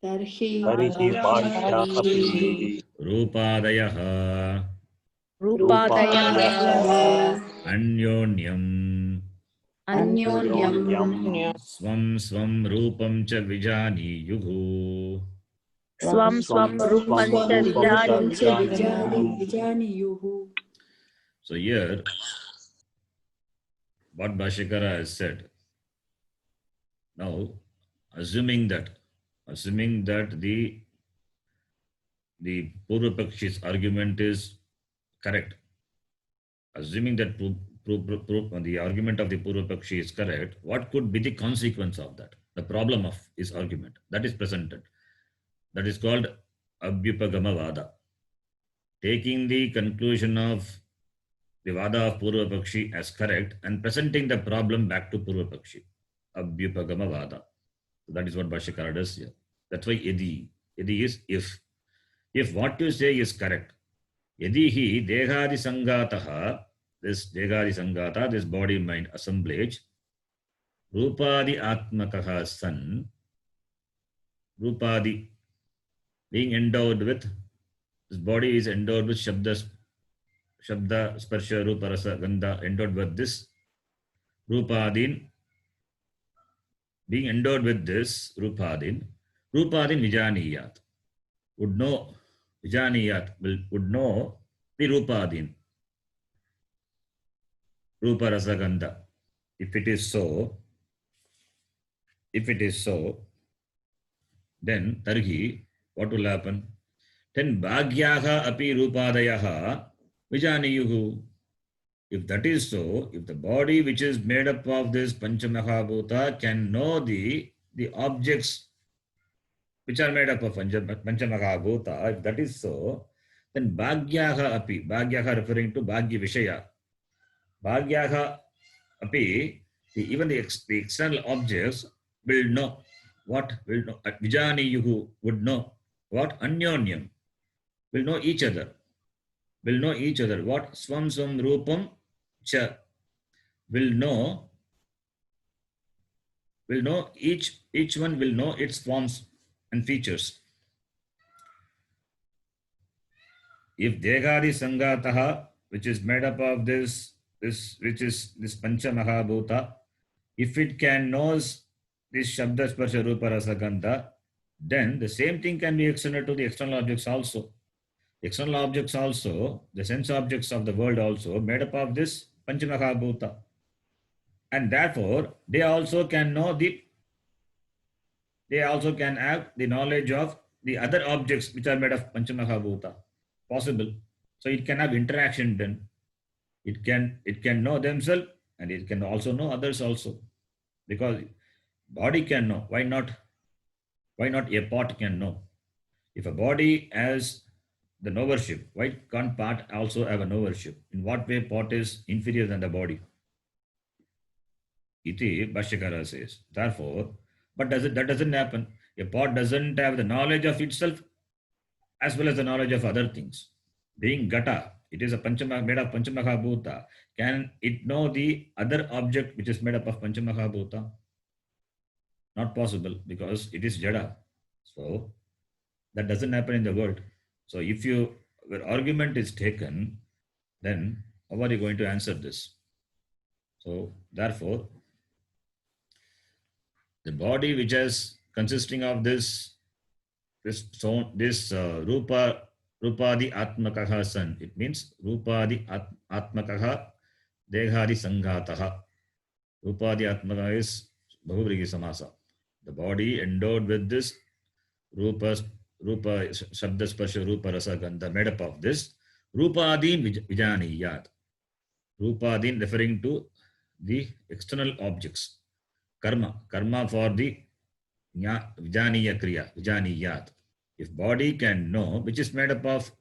Tarhi Bhagya Api Rupadayaha Rupadaya Anyonyam Anyonyam Swam Swam Rupam Cha Vijaniyuhu. Swam Rupancha Vijaniyuhu. So here, what Bhashyakara has said. Now, assuming that the Purvapakshi's argument is correct, assuming that the argument of the Purvapakshi is correct, what could be the consequence of that? The problem of his argument that is presented. That is called Abhyupagama Vada. Taking the conclusion of the Vada of Purvapakshi as correct and presenting the problem back to Purvapakshi. Abhyupagama Vada. So that is what Bhashyakara does here. That's why Yadi. Yadi is if. If what you say is correct. Yadi hi Dehadi Sangataha, this Dehadi Sangata, this body mind assemblage, Rupadi Atmakaha San, Rupadi, being endowed with, this body is endowed with Shabda, Sparsha, Rupa, Rasa, Gandha, endowed with this Rupadin, being endowed with this Rupadin Vijaniyat, would know, Vijaniyat would know the Rupadin, Rupa, Rasa, Gandha. If it is so, then Tarhi, what will happen? Then Bhagyaha api Rupadayaha Vijaniyuhu. If that is so, if the body which is made up of this Panchamahabhuta can know the objects which are made up of Panchamahabhuta, if that is so, then Bhagyaha api, Bhagyaha referring to Bhagya Vishaya, Bhagyaha api, even the external objects will know. What will know? Vijaniyuhu would know. What? Anyonyam. Will know each other. Will know each other. What? Swam Swam Rupam Cha. Will know each one will know its forms and features. If Dehadi Sangataha, which is made up of this Pancha Mahabhuta, if it can know this Shabda Sparsha Rupa Rasa Gandha, then the same thing can be extended to the external objects also. External objects also, the sense objects of the world also, made up of this Panchamahabhuta. And therefore, they also can have the knowledge of the other objects which are made of Panchamahabhuta. Possible. So it can have interaction then. It can know themselves and it can also know others also. Because body can know. Why not? Why not a part can know? If a body has the knowership, why can't part also have a knowership? In what way part is inferior than the body? Iti Bhashyakara says. Therefore, but that doesn't happen. A part doesn't have the knowledge of itself as well as the knowledge of other things. Being Gata, it is a made of Panchamahabhuta. Can it know the other object which is made up of Panchamahabhuta? Not possible, because it is Jada. So that doesn't happen in the world. So if your argument is taken, then how are you going to answer this? So therefore, the body which is consisting of this Rupadi Atmakaha San, it means Rupadi Atmakaha Dehadi Sanghataha. Rupadi Atmakaha is Bahuvrigi Samasa. The body endowed with this Rupa Shabda Sparsha Rupa Rasa Gandha, made up of this Rupadin Vijaniyat. Rupadin referring to the external objects. Karma for the Vijaniya Kriya, Vijaniyat. If body can know, which is made up of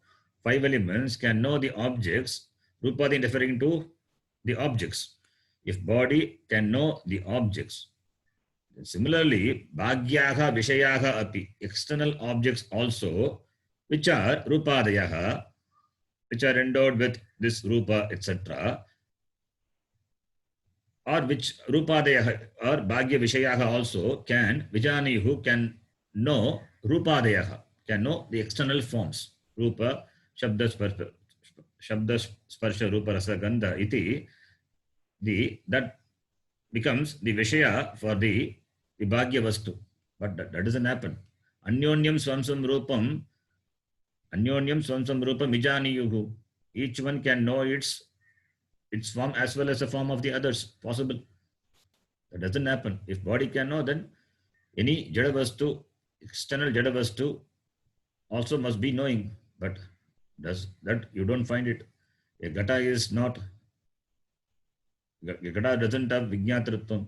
5 elements, can know the objects, Rupadin referring to the objects. If body can know the objects, similarly, Bhagyaha Vishayaha api, external objects also, which are Rupadayaha, which are endowed with this Rupa, etc., or which Rupadayaha or Bhagya Vishayaha also can, Vijani, who can know Rupadayaha, can know the external forms. Rupa, Shabda Sparsha Rupa Rasa Gandha iti, that becomes the Vishaya for the Bhagya Vastu. But that doesn't happen. Anyonyam Swamsam Rupam Vijaniyuhu. Each one can know its form as well as the form of the others. Possible. That doesn't happen. If body can know, then any Jadavastu, external Jadavastu, also must be knowing. But does that you don't find it. A Gata is not. Gata doesn't have Vijñātritvam.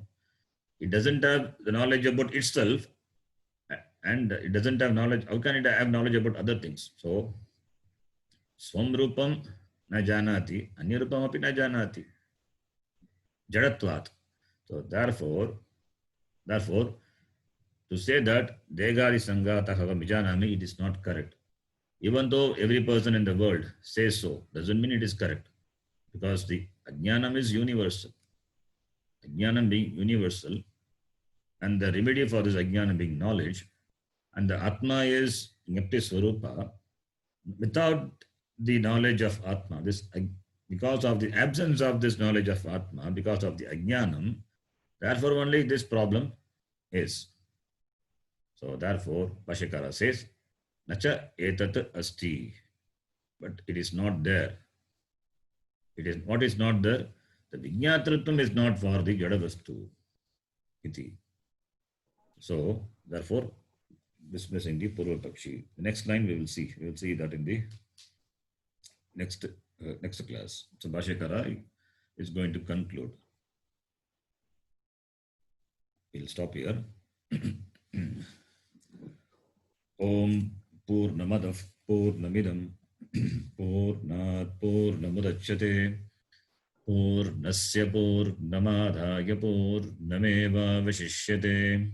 It doesn't have the knowledge about itself, and it doesn't have knowledge. How can it have knowledge about other things? So, Swam Rupam na janati, Anya Rupam api na janati. Jadatvat. So, therefore, to say that Degari Sanghata Hava Mijanami, it is not correct. Even though every person in the world says so, doesn't mean it is correct. Because the Ajnanam is universal. Ajnanam being universal, and the remedy for this Ajnanam being knowledge, and the Atma is Nyapti Swarupa. Without the knowledge of Atma, because of the absence of this knowledge of Atma, because of the Ajnanam, therefore only this problem is. So therefore, Bhashyakara says, Nacha etat asti, but it is not there. It is what is not there. The Vijñātritvam is not for the Jadavastu. Iti. So, therefore, dismissing the Purva Pakshi. The next line we will see. We will see that in the next class. So, Bhashyakara is going to conclude. We'll stop here. Om Purnamadav Purnamidam Purnat Purnamudachyate Purnasya Purnamadhaya Purnameva Vashishyate.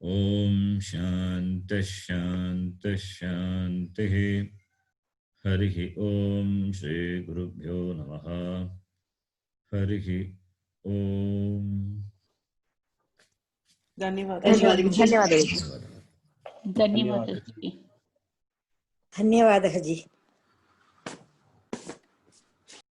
Om Shanta Shanta Shanti. Harihi Om Shri Gurubhyo Namaha. Harihi Om. ಧನ್ಯವಾದಗಳು. ಧನ್ಯವಾದः G.